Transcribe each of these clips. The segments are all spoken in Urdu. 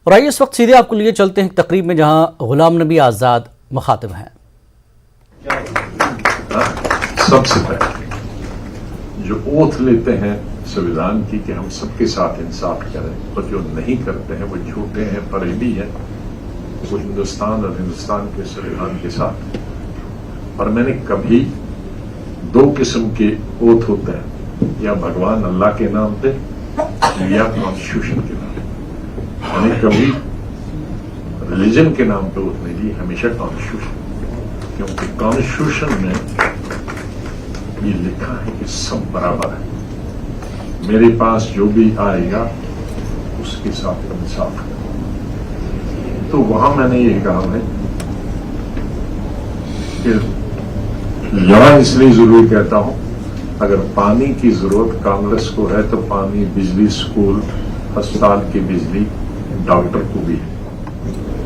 اور آئیے اس وقت سیدھے آپ کو لیے چلتے ہیں ایک تقریب میں جہاں غلام نبی آزاد مخاطب ہیں۔ سب سے پہلے جو اوتھ لیتے ہیں سویدھان کی کہ ہم سب کے ساتھ انصاف کریں، اور جو نہیں کرتے ہیں وہ جھوٹے ہیں، فریبی ہیں، وہ ہندوستان اور ہندوستان کے سویدھان کے ساتھ۔ اور میں نے کبھی دو قسم کے اوتھ ہوتے ہیں، یا بھگوان اللہ کے نام پہ یا کانسٹیٹیوشن کے نام پہ۔ میں نے کبھی ریلیجن کے نام پہ اوتھ نہیں لی، ہمیشہ کانسٹیٹیوشن، کیونکہ کانسٹیٹیوشن میں یہ لکھا ہے کہ سب برابر ہے، میرے پاس جو بھی آئے گا اس کے ساتھ انصاف کریں۔ تو وہاں میں نے یہ کہا ہے کہ یہاں اس لیے ضروری کہتا ہوں، اگر پانی کی ضرورت کانگریس کو ہے تو پانی، بجلی، اسکول، ہسپتال کی بجلی ڈاکٹر کو بھی ہے،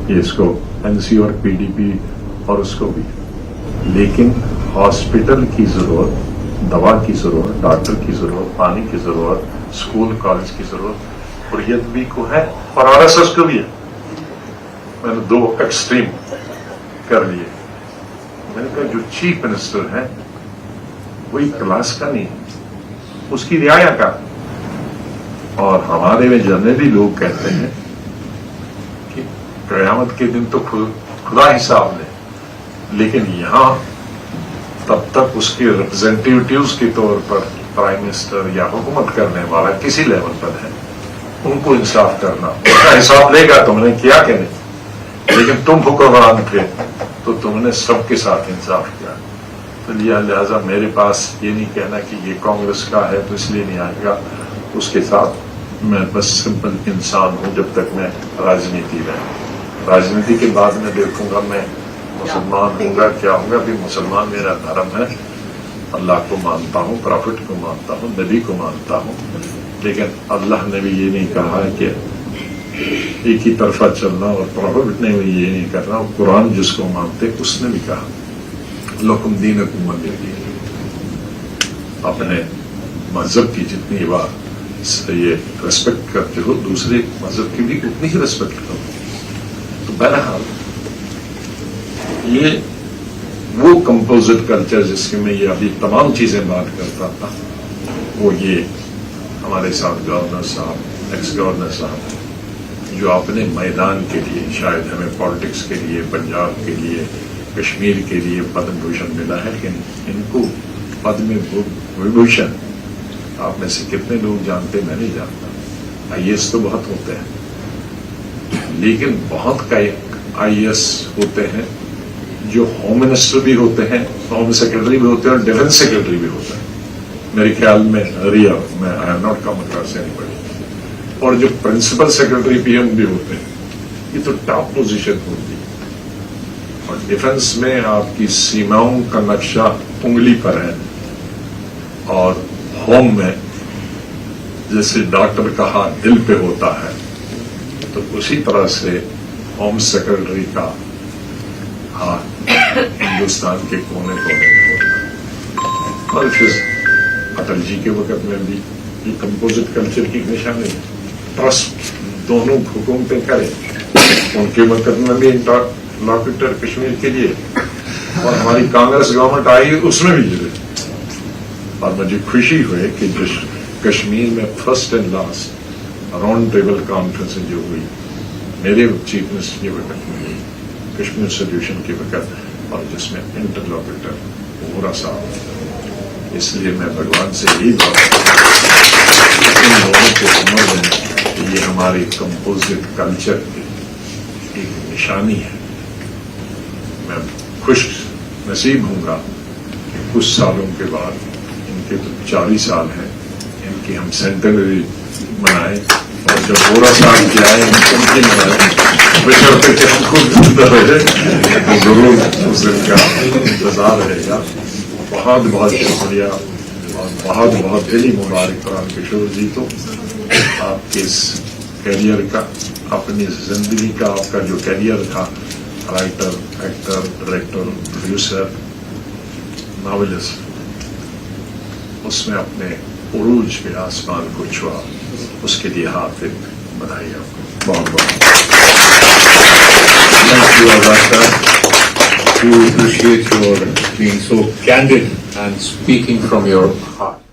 یہ اس کو این سی اور پی ڈی پی اور اس کو بھی، لیکن ہاسپٹل کی ضرورت، دوا کی ضرورت، ڈاکٹر کی ضرورت، پانی کی ضرورت، اسکول کالج کی ضرورت حریت بھی کو ہے اور آر ایس ایس کو بھی ہے۔ میں نے دو ایکسٹریم کر لیے۔ میں نے کہا جو چیف منسٹر ہے وہی کلاس کا نہیں، اس کی رعایا کا، اور ہمارے میں جنرلی لوگ کہتے ہیں کہ قیامت کے دن تو خدا حساب لے، لیکن یہاں تب تک اس کے ریپرزینٹیوز کے طور پر پرائم منسٹر یا حکومت کرنے والا کسی لیول پر ہے، ان کو انصاف کرنا، اس کا حساب لے گا تم نے کیا کہ نہیں، لیکن تم حکمران تھے تو تم نے سب کے ساتھ انصاف کیا۔ تو لہذا میرے پاس یہ نہیں کہنا کہ یہ کانگریس کا ہے تو اس لیے نہیں آئے گا، اس کے ساتھ میں بس سمپل انسان ہوں جب تک میں راجنیتی میں، راجنیتی کے بعد میں دیکھوں گا میں مسلمان ہوں گا کیا ہوں گا۔ بھی مسلمان میرا دھرم ہے، اللہ کو مانتا ہوں، پروفٹ کو مانتا ہوں، نبی کو مانتا ہوں، لیکن اللہ نے بھی یہ نہیں کہا کہ ایک ہی طرفہ چلنا، اور پروفٹ نے بھی یہ نہیں کرنا، قرآن جس کو مانتے اس نے بھی کہا لکم دینکم ولی دین۔ اپنے مذہب کی جتنی بات یہ ریسپیکٹ کرتے ہو، دوسرے مذہب کی بھی اتنی ہی ریسپیکٹ کرو۔ تو بہرحال یہ وہ کمپوزٹ کلچر جس کے میں یہ ابھی تمام چیزیں بات کرتا تھا، وہ یہ ہمارے ساتھ گورنر صاحب، ایکس گورنر صاحب جو اپنے میدان کے لیے، شاید ہمیں پالیٹکس کے لیے، پنجاب کے لیے، کشمیر کے لیے پدم بھوشن ملا ہے، لیکن ان کو پدم وبھوشن آپ میں سے کتنے لوگ جانتے میں نہیں جانتا۔ آئی ایس تو بہت ہوتے ہیں، لیکن بہت کا آئی ایس ہوتے ہیں جو ہوم منسٹر بھی ہوتے ہیں، ہوم سیکرٹری بھی ہوتے ہیں، اور ڈیفنس سیکرٹری بھی ہوتے ہیں میرے خیال میں، میں I am not come across any body, اور جو پرنسپل سیکرٹری پی ایم بھی ہوتے ہیں، یہ تو ٹاپ پوزیشن ہوتی ہے۔ اور ڈیفنس میں آپ کی سیماؤں کا نقشہ انگلی پر ہے، اور ہوم میں جیسے ڈاکٹر کہا دل پہ ہوتا ہے، تو اسی طرح سے ہوم سیکرٹری کا ہاتھ ہندوستان کے کونے کونے میں ہوتا ہے۔ اور پھر اٹل جی کے وقت میں بھی یہ کمپوزٹ کلچر کی نشانی ہے، ٹرسٹ دونوں حکومتیں کریں، ان کے وقت میں بھی انٹرلاکیٹر کشمیر کے لیے، اور ہماری کانگریس گورنمنٹ آئی اس میں بھی جڑے، اور مجھے خوشی ہوئی کہ کشمیر میں first and last round table conference جو ہوئی میرے چیف منسٹر کے وقت میں ہوئی، کشمیر سولوشن کے وقت، اور جس میں انٹرلاکیٹر ووہرا صاحب۔ اس لیے میں بھگوان سے یہی دعا ان لوگوں کو سمجھ دیں کہ یہ ہماری کمپوزٹ کلچر کی ایک نشانی ہے۔ میں خوش نصیب ہوں گا کہ کچھ سالوں کے بعد، ان کے تو 40 سال ہیں، ان کی ہم سینٹنری منائیں، اور جب پورا سال کے آئے ان کی منائیں، بشرطے کہ ہم خود زندہ رہے، ضرور اس دن کا انتظار رہے گا۔ بہت بہت شکریہ، اور بہت بہت دلی مبارک قرآن کشور جی کو، آپ کے اس کیریئر کا، اپنی زندگی کا، آپ کا جو کیریئر تھا، writer, actor, director, producer, novelist, اس میں اپنے عروج پہ آسمان کو چھوا، اس کے لیے حافظ بدھائی آپ کو بہت بہت۔ you, Abbas. We appreciate your being so candid and speaking from your heart.